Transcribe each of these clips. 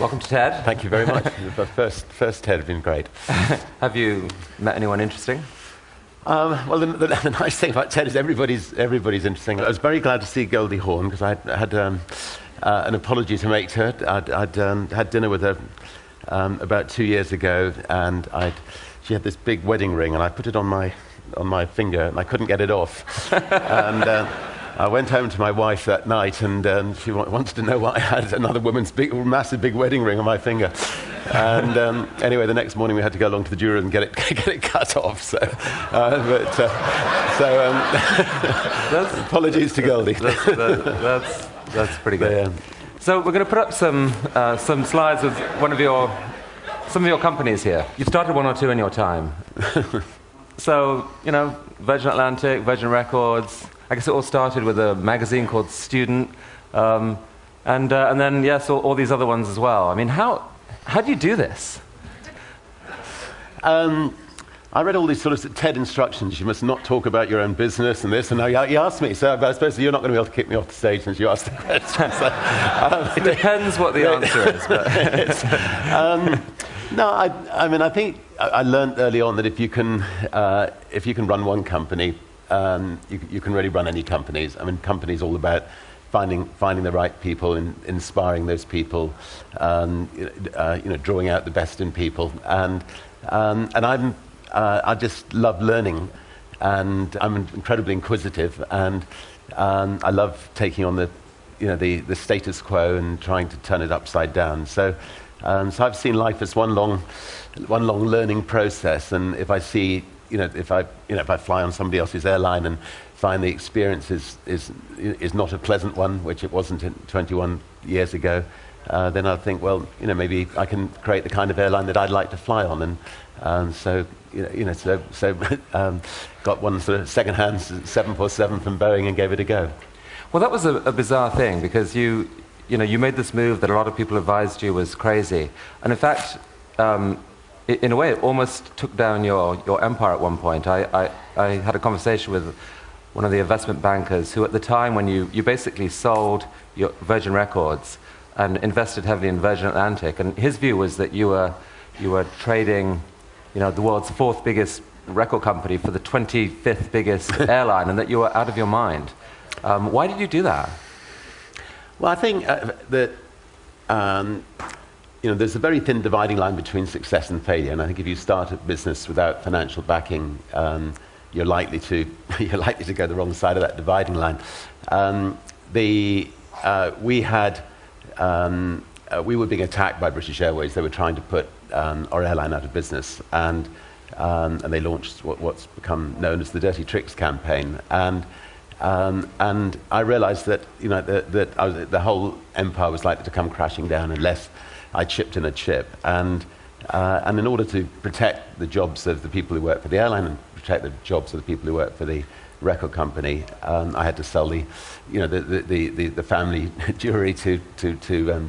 Welcome to TED. Thank you very much. The first TED has been great. Have you met anyone interesting? Well, the nice thing about TED is everybody's interesting. I was very glad to see Goldie Hawn because I had an apology to make to her. I'd had dinner with her about 2 years ago, and she had this big wedding ring, and I put it on my finger, and I couldn't get it off. And I went home to my wife that night, and she wanted to know why I had another woman's massive big wedding ring on my finger. And anyway, the next morning we had to go along to the jeweler and get it cut off. So, apologies to Goldie. That's pretty good. Yeah. So we're going to put up some slides with some of your companies here. You've started one or two in your time. So, Virgin Atlantic, Virgin Records. I guess it all started with a magazine called Student, and then yes, all these other ones as well. I mean, how do you do this? I read all these sort of TED instructions. You must not talk about your own business and this, and now you asked me. So I suppose you're not going to be able to kick me off the stage since you asked the question. So, it depends what the answer is. But no, I think I learned early on that if you can run one company, you can really run any companies. I mean, companies all about finding the right people and inspiring those people, drawing out the best in people, and I just love learning, and I'm incredibly inquisitive, and I love taking on the status quo and trying to turn it upside down. So I've seen life as one long learning process, and if I see if I fly on somebody else's airline and find the experience is not a pleasant one, which it wasn't 21 years ago, then I'll think, well, maybe I can create the kind of airline that I'd like to fly on, and so got one sort of second-hand 747 from Boeing and gave it a go. Well, that was a bizarre thing because you made this move that a lot of people advised you was crazy, and in fact. In a way, it almost took down your empire at one point. I had a conversation with one of the investment bankers who, at the time when you basically sold your Virgin Records and invested heavily in Virgin Atlantic, and his view was that you were trading, the world's 4th biggest record company for the 25th biggest airline, and that you were out of your mind. Why did you do that? Well, I think that. There's a very thin dividing line between success and failure, and I think if you start a business without financial backing, you're likely to go the wrong side of that dividing line. We were being attacked by British Airways. They were trying to put our airline out of business, and they launched what's become known as the Dirty Tricks campaign. And I realized that the whole empire was likely to come crashing down unless I chipped in a chip, and in order to protect the jobs of the people who work for the airline and protect the jobs of the people who work for the record company, I had to sell the family jewelry to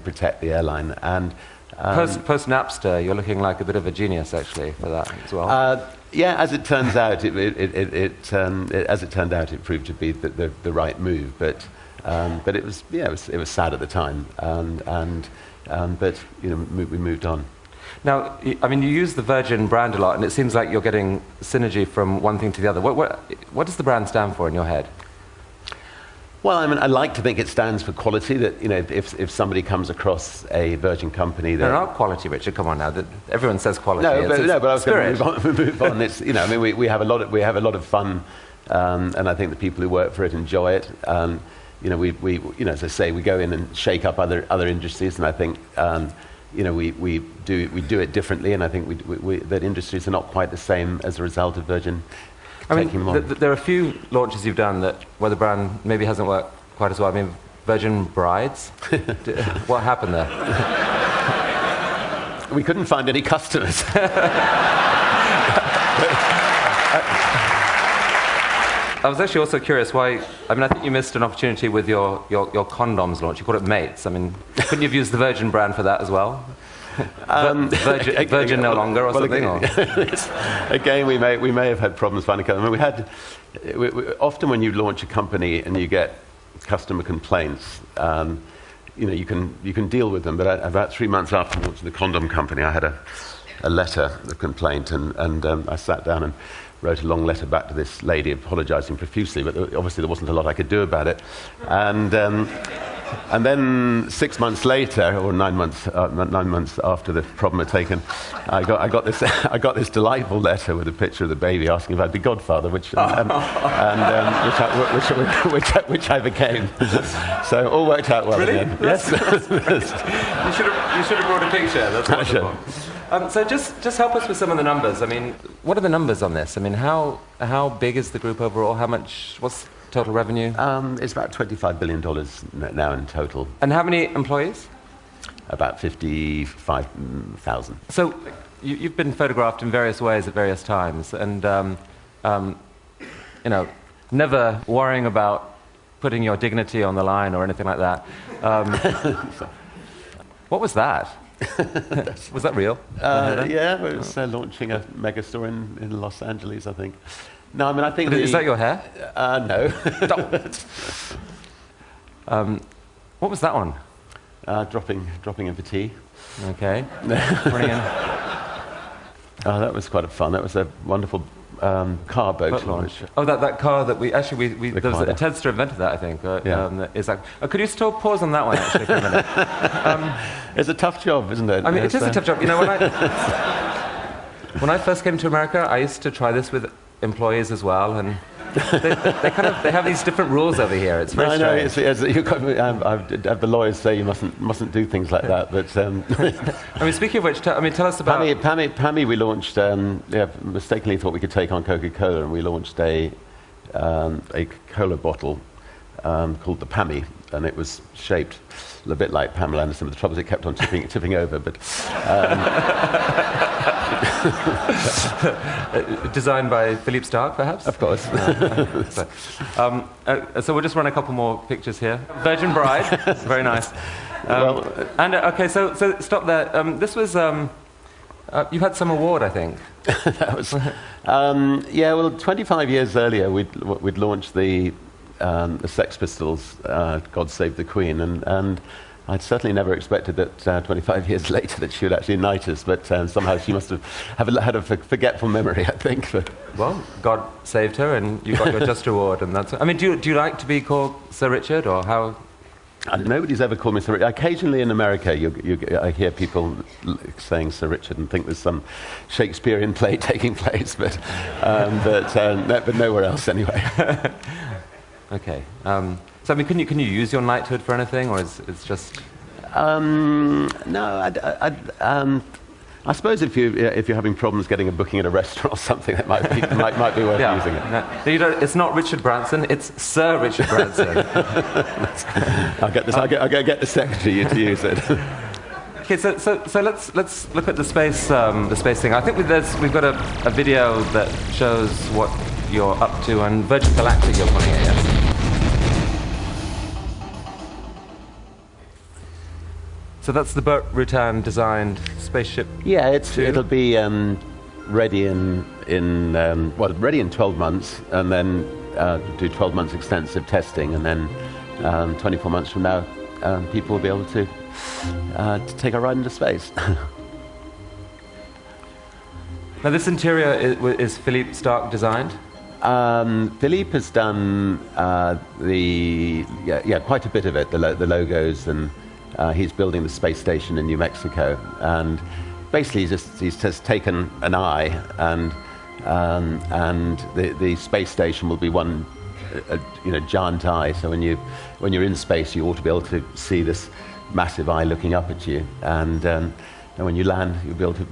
protect the airline. And post Napster, you're looking like a bit of a genius actually for that as well. Yeah, as it turns out, it proved to be the right move, but it was sad at the time, but we moved on. Now, I mean, you use the Virgin brand a lot, and it seems like you're getting synergy from one thing to the other. What does the brand stand for in your head? Well, I mean, I like to think it stands for quality. That if somebody comes across a Virgin company, that they're not quality, Richard. Come on now, everyone says quality. No, but I was going to move on. It's we have a lot of fun, and I think the people who work for it enjoy it. As I say, we go in and shake up other industries, and I think we do it differently, and I think that industries are not quite the same as a result of Virgin. I mean, there are a few launches you've done where the brand maybe hasn't worked quite as well. I mean, Virgin Brides. What happened there? We couldn't find any customers. I was actually also curious why. I mean, I think you missed an opportunity with your condoms launch. You called it Mates. I mean, couldn't you have used the Virgin brand for that as well? Virgin no longer, or something. Again, we may have had problems finding. I mean, often when you launch a company and you get customer complaints, you can deal with them. But about 3 months after launching the condom company, I had a letter of complaint, and I sat down and wrote a long letter back to this lady apologising profusely, but obviously there wasn't a lot I could do about it. And then 6 months later, or 9 months after the problem had taken, I got this delightful letter with a picture of the baby asking if I'd be godfather, which I became. So all worked out well. Really? Again. Yes. You should have brought a picture. That's wonderful. So just help us with some of the numbers. I mean, what are the numbers on this? I mean, how big is the group overall? What's total revenue? It's about $25 billion now in total. And how many employees? About 55,000. So you've been photographed in various ways at various times, and never worrying about putting your dignity on the line or anything like that. What was that? Was that real? Yeah, it was launching a megastore in Los Angeles, I think. No, I mean, I think... Is that your hair? No. What was that one? Dropping in for tea. Okay. Running in. That was quite fun. That was a wonderful car boat launch. Oh, that car that there was Tedster invented that, I think. Could you still pause on that one, actually, for a minute? It's a tough job, isn't it? I mean, it is a tough job. You know, when I first came to America, I used to try this with employees as well, and they have these different rules over here. It's very strange. The lawyers say you mustn't do things like that. But I mean, speaking of which, tell us about Pammy. We launched. Mistakenly thought we could take on Coca-Cola, and we launched a cola bottle called the Pammy, and it was shaped a bit like Pamela Anderson. But the trouble is, it kept on tipping over. But designed by Philippe Starck, perhaps? Of course. So we'll just run a couple more pictures here. Virgin Bride, very nice. So stop there. This was you had some award, I think. That was 25 years earlier, we'd launched the Sex Pistols, God Save the Queen, and I'd certainly never expected that 25 years later that she would actually knight us, but somehow she must have had a forgetful memory, I think. But. Well, God saved her, and you got your just reward, and that's. I mean, do you like to be called Sir Richard, or how? Nobody's ever called me Sir Richard. Occasionally in America, I hear people saying Sir Richard and think there's some Shakespearean play taking place, but nowhere else anyway. Okay. So I mean, can you use your knighthood for anything, or it's just? No, I suppose if you're having problems getting a booking at a restaurant or something, that might be worth using it. No, it's not Richard Branson; it's Sir Richard Branson. I'll get the secretary to use it. Okay, so let's look at the space thing. I think we've got a video that shows what you're up to, and Virgin Galactic you're calling it, yes? So that's the Burt Rutan designed spaceship. Yeah, it'll be ready ready in 12 months, and then do 12 months extensive testing, and then 24 months from now, people will be able to take a ride into space. Now, this interior is Philippe Starck designed. Philippe has done quite a bit of it, the logos, and he's building the space station in New Mexico, and basically he's just taken an eye, and the space station will be one giant eye. So when you're in space, you ought to be able to see this massive eye looking up at you, and when you land, you'll be able to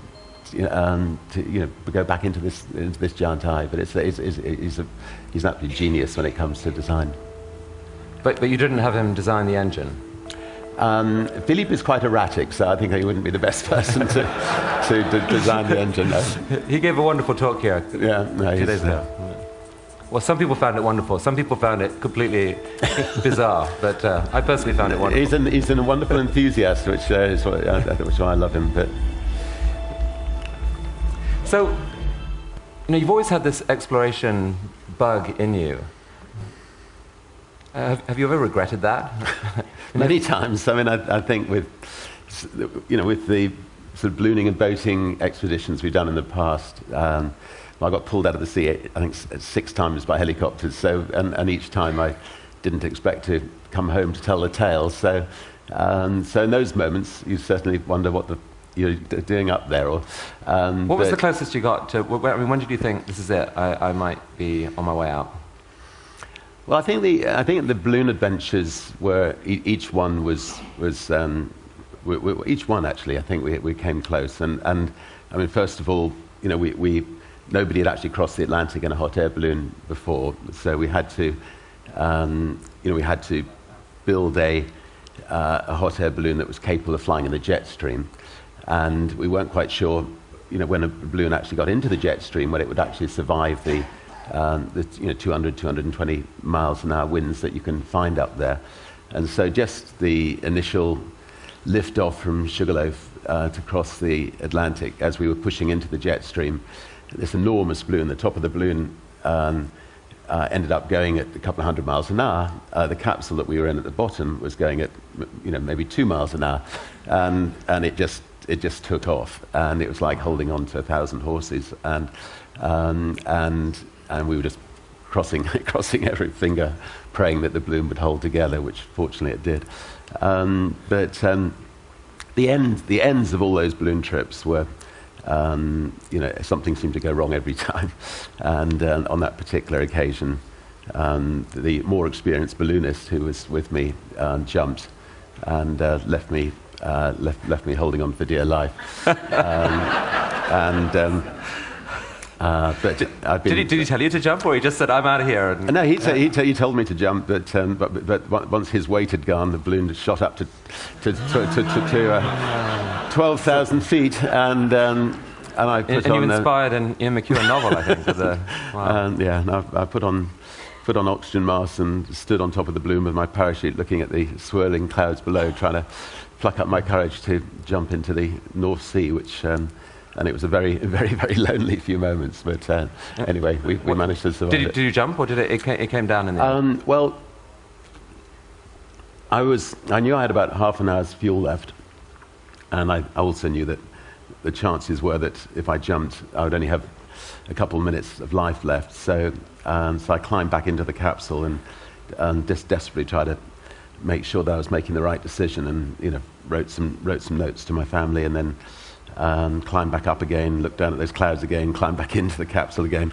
go back into this giant eye. But he's an absolute genius when it comes to design. But you didn't have him design the engine. Philippe is quite erratic, so I think he wouldn't be the best person to design the engine. No. He gave a wonderful talk here. Yeah, no, 2 days ago. Well, some people found it wonderful. Some people found it completely bizarre. But I personally found it wonderful. He's a wonderful enthusiast, which is why I love him. But so, you've always had this exploration bug in you. Have you ever regretted that? Many times. I mean, I think with the sort of ballooning and boating expeditions we've done in the past, I got pulled out of the sea, I think 6 times by helicopters. So, and each time I didn't expect to come home to tell the tale. So, so in those moments, you certainly wonder what you're doing up there. Or what was the closest you got to? I mean, when did you think this is it? I might be on my way out. Well, I think the balloon adventures were each one was each one actually. I think we came close, and I mean, first of all, nobody had actually crossed the Atlantic in a hot air balloon before, so we had to build a hot air balloon that was capable of flying in the jet stream, and we weren't quite sure, when a balloon actually got into the jet stream, whether it would actually survive the 200, 220 miles an hour winds that you can find up there. And so just the initial lift off from Sugarloaf to cross the Atlantic, as we were pushing into the jet stream, this enormous balloon, the top of the balloon ended up going at a couple of 100 miles an hour. The capsule that we were in at the bottom was going at maybe 2 miles an hour, and it just took off, and it was like holding on to 1,000 horses, and we were just crossing every finger, praying that the balloon would hold together, which fortunately it did. But the ends of all those balloon trips were, something seemed to go wrong every time. And on that particular occasion, the more experienced balloonist who was with me jumped and left me holding on for dear life. But did he tell you to jump, or he just said, "I'm out of here"? No, he told me to jump, but once his weight had gone, the balloon shot up to 12,000 feet, and I put on. And you inspired an Ian McEwan novel, I think. Wow. And I put on oxygen masks and stood on top of the balloon with my parachute, looking at the swirling clouds below, trying to pluck up my courage to jump into the North Sea, which. And it was a very, very, very lonely few moments. But anyway, we managed to survive. Did you jump, or did it came down in the end? Well, I knew I had about half an hour's fuel left, and I also knew that the chances were that if I jumped, I would only have a couple of minutes of life left. So I climbed back into the capsule and just desperately tried to make sure that I was making the right decision, and wrote some notes to my family, and then. Climbed back up again, looked down at those clouds again, climbed back into the capsule again,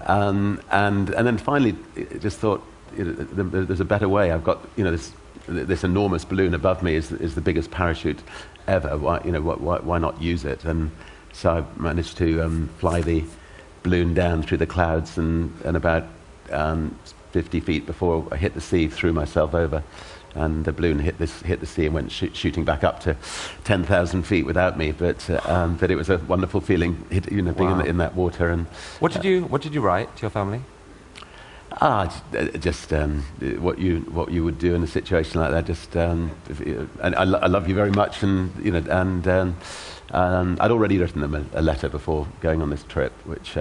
and then finally just thought, there's a better way. I've got this enormous balloon above me is the biggest parachute ever. Why not use it? And so I managed to fly the balloon down through the clouds, and about 50 feet before I hit the sea, threw myself over. And the balloon hit the sea and went shooting back up to 10,000 feet without me. But it was a wonderful feeling, being in that water. And what did you write to your family? Just what you would do in a situation like that. Just and I love you very much, and I'd already written them a letter before going on this trip, which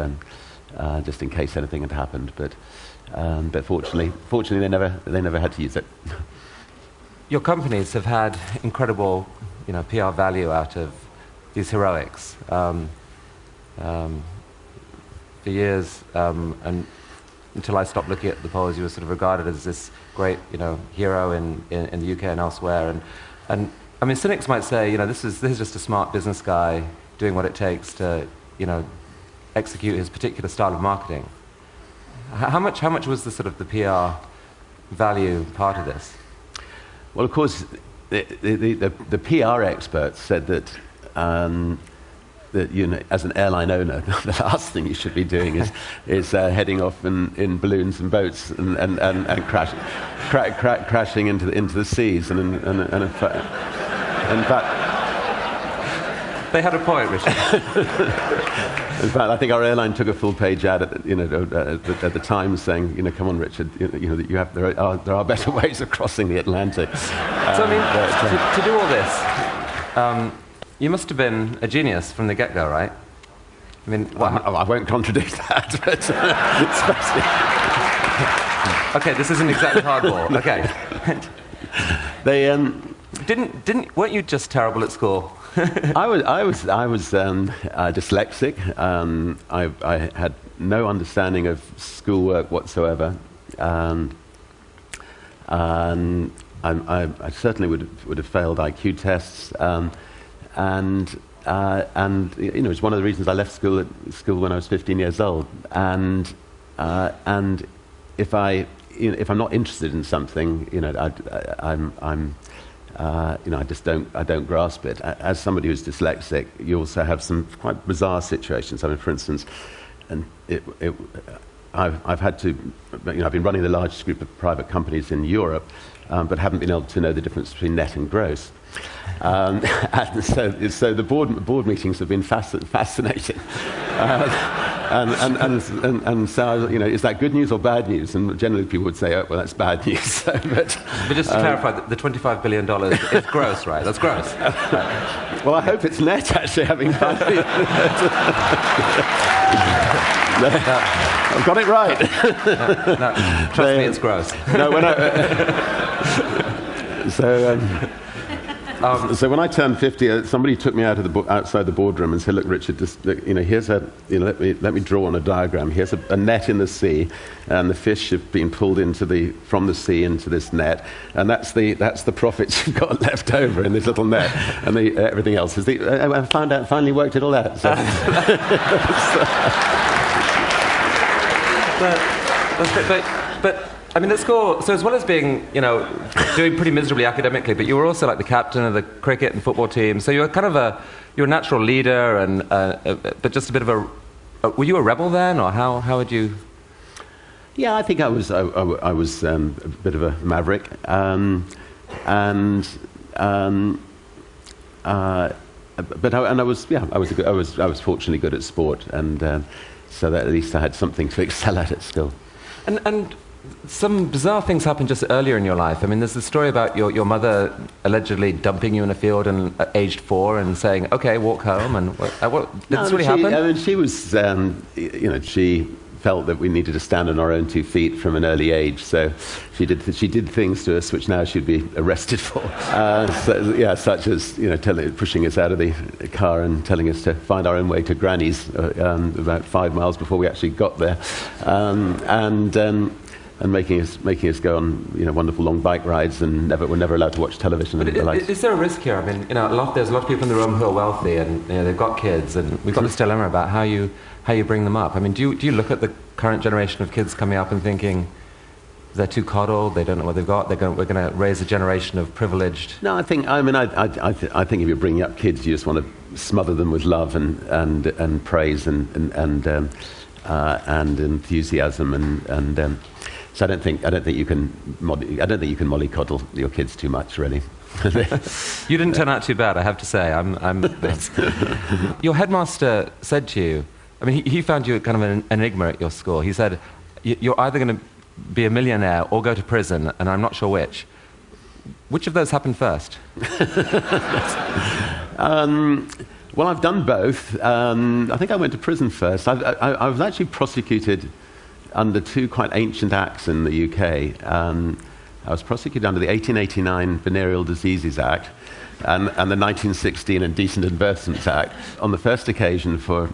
just in case anything had happened. But fortunately they never had to use it. Your companies have had incredible, PR value out of these heroics for years, and until I stopped looking at the polls, you were sort of regarded as this great, hero in the UK and elsewhere. And I mean, cynics might say, this is just a smart business guy doing what it takes to, execute his particular style of marketing. How much was the sort of the PR value part of this? Well, of course, the PR experts said that as an airline owner, the last thing you should be doing is heading off in balloons and boats and crashing into the seas. And in fact, They had a point, Richard. In fact, I think our airline took a full-page ad at the Times saying, come on, Richard, there are better ways of crossing the Atlantic. So I mean, to do all this, you must have been a genius from the get-go, right? I mean, I won't contradict that, but okay, this isn't exactly hardball. Okay. They weren't you just terrible at school? I was dyslexic. I had no understanding of schoolwork whatsoever. I certainly would have failed IQ tests. And it's one of the reasons I left school when I was 15 years old. And if I'm not interested in something, I just don't grasp it. As somebody who's dyslexic, you also have some quite bizarre situations. I mean, for instance, I've had to, I've been running the largest group of private companies in Europe, but haven't been able to know the difference between net and gross. And so the board meetings have been fascinating. And so, is that good news or bad news? And generally people would say, oh, well, that's bad news. But just to clarify, the $25 billion is gross, right? That's gross. Well, I hope it's net, actually, having finally... I've got it right. No, trust me, it's gross. No, so when I turned 50, somebody took me outside the boardroom and said, "Look, Richard, here's let me draw on a diagram. Here's a net in the sea, and the fish have been pulled from the sea into this net, and that's the profits you've got left over in this little net, and everything else is I finally worked it all out." So. But I mean, at school, so as well as being, doing pretty miserably academically, but you were also like the captain of the cricket and football team. So you were kind of you're a natural leader, but just a bit of were you a rebel then, or how would you? Yeah, I think I was a bit of a maverick, but I was fortunately good at sport, and so that at least I had something to excel at school. And some bizarre things happened just earlier in your life. I mean, there's the story about your mother allegedly dumping you in a field aged 4 and saying, "Okay, walk home." And did this really happen? I mean, she was, she felt that we needed to stand on our own 2 feet from an early age. So she did things to us which now she'd be arrested for. Such as pushing us out of the car and telling us to find our own way to Granny's about 5 miles before we actually got there, and making us go on wonderful long bike rides, and we're never allowed to watch television. Is there a risk here? I mean, there's a lot of people in the room who are wealthy, and they've got kids, and we've got this dilemma about how you bring them up. I mean, do you look at the current generation of kids coming up and thinking they're too coddled, they don't know what they've got, we're going to raise a generation of privileged? No, I think if you're bringing up kids, you just want to smother them with love and praise and enthusiasm and. So I don't think you can mollycoddle your kids too much, really. You didn't turn out too bad, I have to say. Your headmaster said to you, I mean, he found you kind of an enigma at your school. He said, "You're either going to be a millionaire or go to prison, and I'm not sure which." Which of those happened first? Well, I've done both. I think I went to prison first. I was actually prosecuted under 2 quite ancient acts in the UK. I was prosecuted under the 1889 Venereal Diseases Act and the 1916 Indecent Advertisement Act. On the first occasion for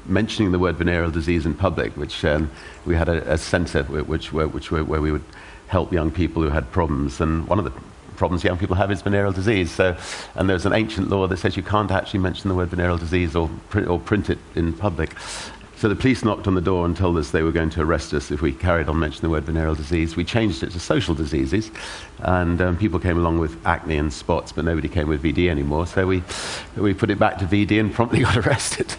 mentioning the word venereal disease in public, which we had a centre where we would help young people who had problems, and one of the problems young people have is venereal disease. And there's an ancient law that says you can't actually mention the word venereal disease or print it in public. So the police knocked on the door and told us they were going to arrest us if we carried on mentioning the word venereal disease. We changed it to social diseases, and people came along with acne and spots, but nobody came with VD anymore. So we put it back to VD and promptly got arrested.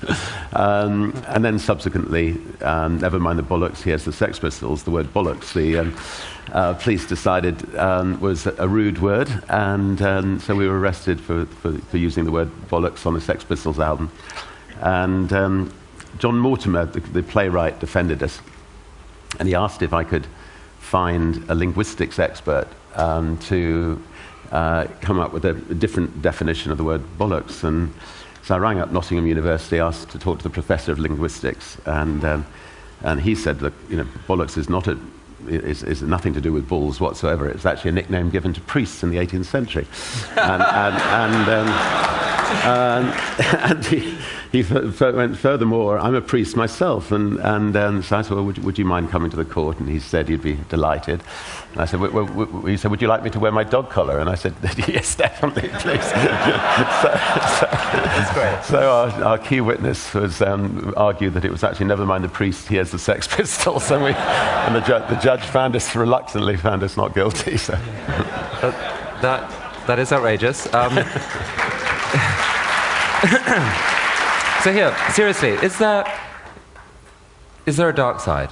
And then subsequently, never mind the bollocks, here's the Sex Pistols, the word bollocks. The police decided was a rude word, and so we were arrested for using the word bollocks on the Sex Pistols album. And John Mortimer, the playwright, defended us, and he asked if I could find a linguistics expert to come up with a different definition of the word bollocks. And so I rang up Nottingham University, asked to talk to the professor of linguistics, and he said that bollocks is not is nothing to do with balls whatsoever. It's actually a nickname given to priests in the 18th century. And he went furthermore, I'm a priest myself, and so I said, well, would you mind coming to the court? And he said he'd be delighted. And I said, he said, would you like me to wear my dog collar? And I said, yes, definitely, please. That's great. So our key witness was argued that it was actually, never mind the priest, here's the Sex Pistols, and the judge reluctantly found us not guilty. So. That is outrageous. So here, seriously, is there a dark side?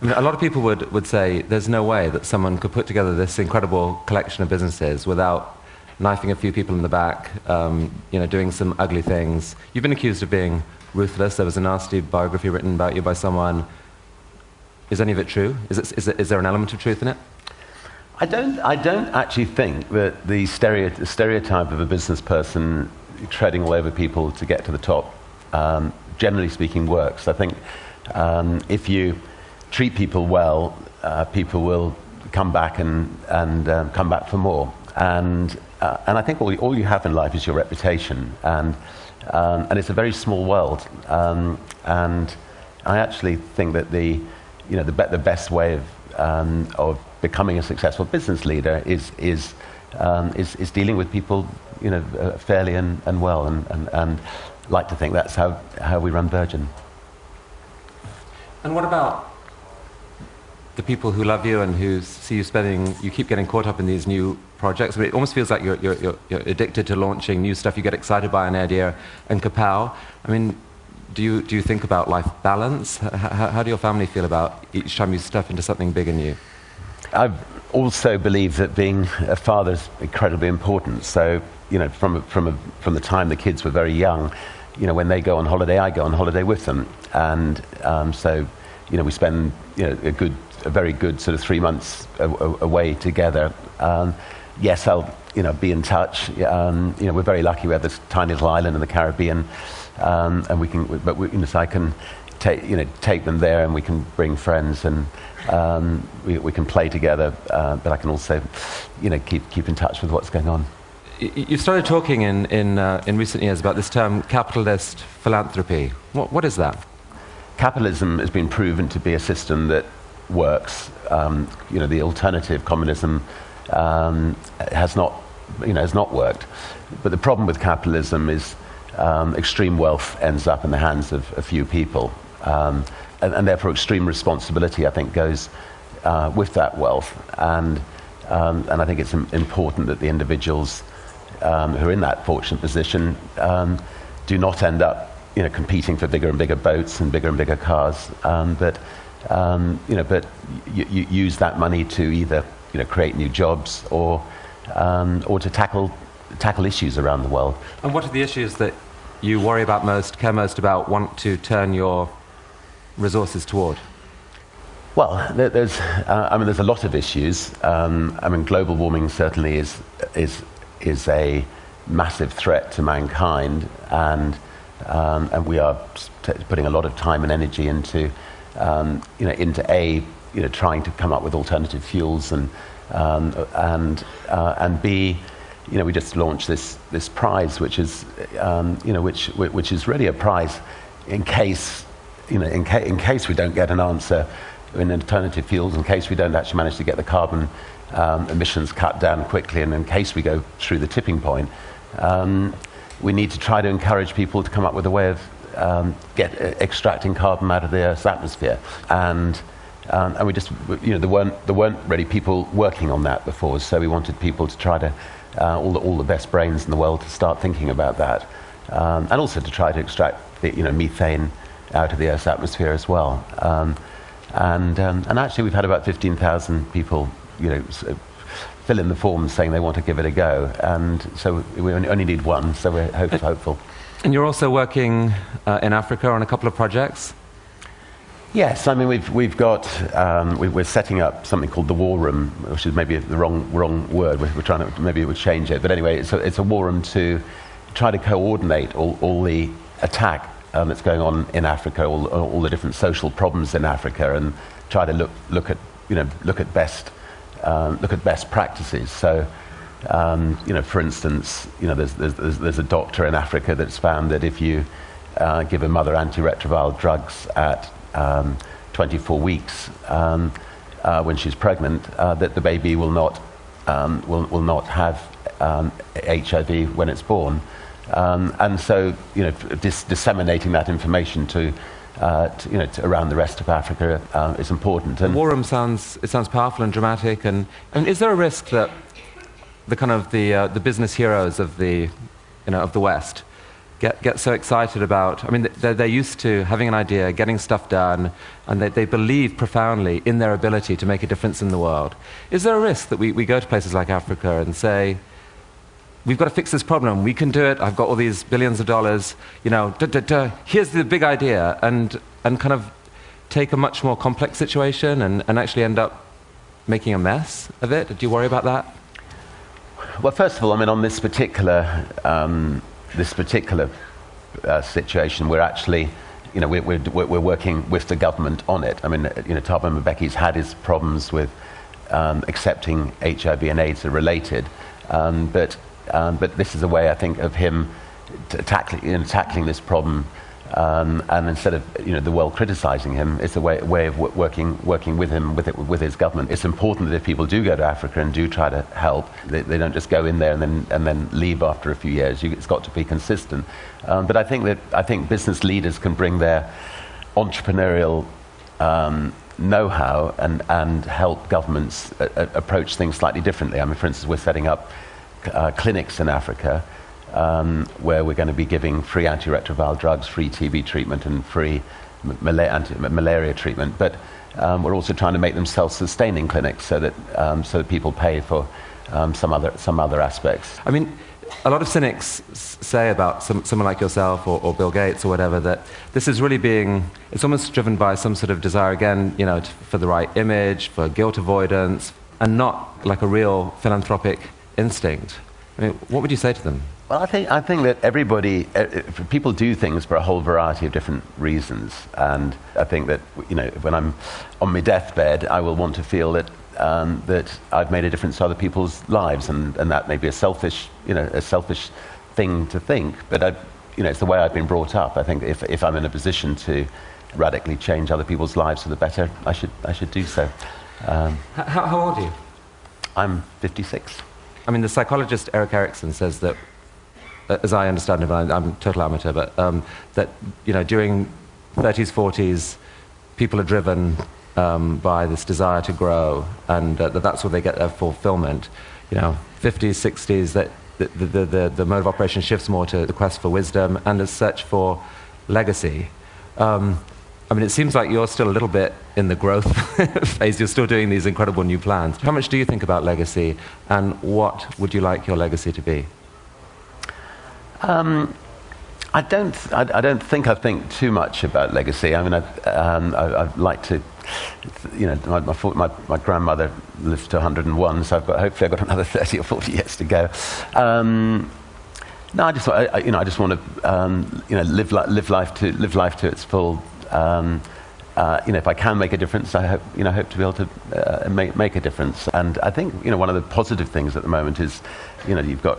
I mean, a lot of people would say there's no way that someone could put together this incredible collection of businesses without knifing a few people in the back, doing some ugly things. You've been accused of being ruthless. There was a nasty biography written about you by someone. Is any of it true? Is there an element of truth in it? I don't actually think that the stereotype of a business person treading all over people to get to the top, generally speaking, works. I think if you treat people well, people will come back and come back for more. And I think all you have in life is your reputation, and it's a very small world. And I actually think that the best way of becoming a successful business leader is dealing with people fairly and well, and like to think that's how we run Virgin. And what about the people who love you and who see you keep getting caught up in these new projects? I mean, it almost feels like you're addicted to launching new stuff. You get excited by an idea and kapow. I mean, do you think about life balance? How do your family feel about each time you step into something big and new? I also believe that being a father is incredibly important. So, from the time the kids were very young, when they go on holiday, I go on holiday with them, and so we spend a very good sort of 3 months away together. Yes, I'll be in touch. We're very lucky. We have this tiny little island in the Caribbean, and so I can take them there, and we can bring friends, and we can play together. But I can also keep in touch with what's going on. You've started talking in recent years about this term capitalist philanthropy. What is that? Capitalism has been proven to be a system that works. The alternative, communism, has not worked. But the problem with capitalism is extreme wealth ends up in the hands of a few people, and therefore extreme responsibility, I think, goes with that wealth. And I think it's important that the individuals who are in that fortunate position do not end up competing for bigger and bigger boats and bigger cars, but you use that money to either create new jobs or to tackle issues around the world. And what are the issues that you worry about most, care most about, want to turn your resources toward? Well, there's a lot of issues. Global warming certainly is a massive threat to mankind, and we are putting a lot of time and energy into trying to come up with alternative fuels, and B, we just launched this prize, which is which is really a prize in case we don't get an answer in alternative fuels, in case we don't actually manage to get the carbon emissions cut down quickly, and in case we go through the tipping point. We need to try to encourage people to come up with a way extracting carbon out of the Earth's atmosphere. And we just, there weren't really people working on that before, so we wanted people to try to, all the best brains in the world to start thinking about that. And also to try to extract the, methane out of the Earth's atmosphere as well. And actually we've had about 15,000 people, fill in the forms saying they want to give it a go. And so we only need one, so we're hopeful. And you're also working in Africa on a couple of projects? Yes, I mean we've got we're setting up something called the War Room, which is maybe the wrong word. We're trying to, maybe it would change it, but anyway, it's a war room to try to coordinate all the attack that's going on in Africa, all the different social problems in Africa, and try to look at best practices. So. For instance, there's a doctor in Africa that's found that if you give a mother antiretroviral drugs at 24 weeks when she's pregnant, that the baby will not have HIV when it's born, and so disseminating that information to around the rest of Africa is important. And the War Room sounds powerful and dramatic. And is there a risk that the business heroes of the West get so excited about? I mean, they're used to having an idea, getting stuff done, and they believe profoundly in their ability to make a difference in the world. Is there a risk that we go to places like Africa and say, we've got to fix this problem, we can do it, I've got all these billions of dollars, here's the big idea, and kind of take a much more complex situation and actually end up making a mess of it? Do you worry about that? Well, first of all, I mean, on this particular situation, we're actually, we're working with the government on it. I mean, Thabo Mbeki's had his problems with accepting HIV and AIDS are related, but this is a way, I think, of him tackling this problem. And instead of the world criticizing him, it's a way of working with him, with his government. It's important that if people do go to Africa and do try to help, they don't just go in there and then leave after a few years. It's got to be consistent. But I think business leaders can bring their entrepreneurial know-how and help governments approach things slightly differently. I mean, for instance, we're setting up clinics in Africa. Where we're going to be giving free antiretroviral drugs, free TB treatment, and free malaria treatment. But we're also trying to make them self-sustaining clinics so that people pay for some other aspects. I mean, a lot of cynics say about someone like yourself or Bill Gates or whatever that this is really it's almost driven by some sort of desire, again, for the right image, for guilt avoidance, and not like a real philanthropic instinct. I mean, what would you say to them? Well, I think that people do things for a whole variety of different reasons, and I think that when I'm on my deathbed, I will want to feel that that I've made a difference to other people's lives, and that may be a selfish thing to think, but it's the way I've been brought up. I think if I'm in a position to radically change other people's lives for the better, I should do so. How old are you? I'm 56. I mean, the psychologist Erik Erikson says that, as I understand it, I'm a total amateur, but that during 30s, 40s, people are driven by this desire to grow, and that's where they get their fulfillment. 50s, 60s, that the mode of operation shifts more to the quest for wisdom and a search for legacy. I mean, it seems like you're still a little bit in the growth phase. You're still doing these incredible new plans. How much do you think about legacy, and what would you like your legacy to be? I don't think I think too much about legacy. I mean, I'd like to, my grandmother lived to 101, so hopefully I've got another 30 or 40 years to go. No, I just want to, live life to its full. If I can make a difference, I hope to be able to make a difference. And I think one of the positive things at the moment is, you've got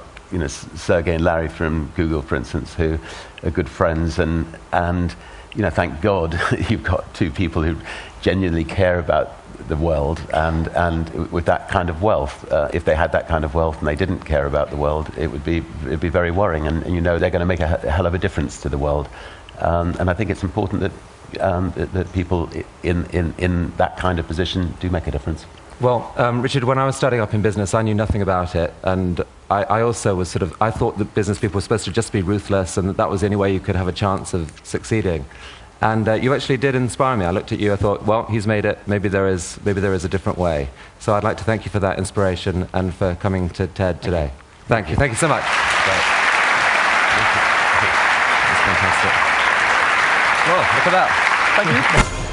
Sergey and Larry from Google, for instance, who are good friends, and thank God you've got two people who genuinely care about the world, and with that kind of wealth, if they had that kind of wealth and they didn't care about the world, it'd be very worrying, and they're going to make a hell of a difference to the world. And I think it's important that people in that kind of position do make a difference. Well, Richard, when I was starting up in business, I knew nothing about it, and I also was I thought that business people were supposed to just be ruthless, and that was the only way you could have a chance of succeeding. And you actually did inspire me. I looked at you, I thought, well, he's made it, maybe there is a different way. So I'd like to thank you for that inspiration and for coming to TED today. Thank you so much. Great. Thank you. That's fantastic. Well, look at that. Thank you.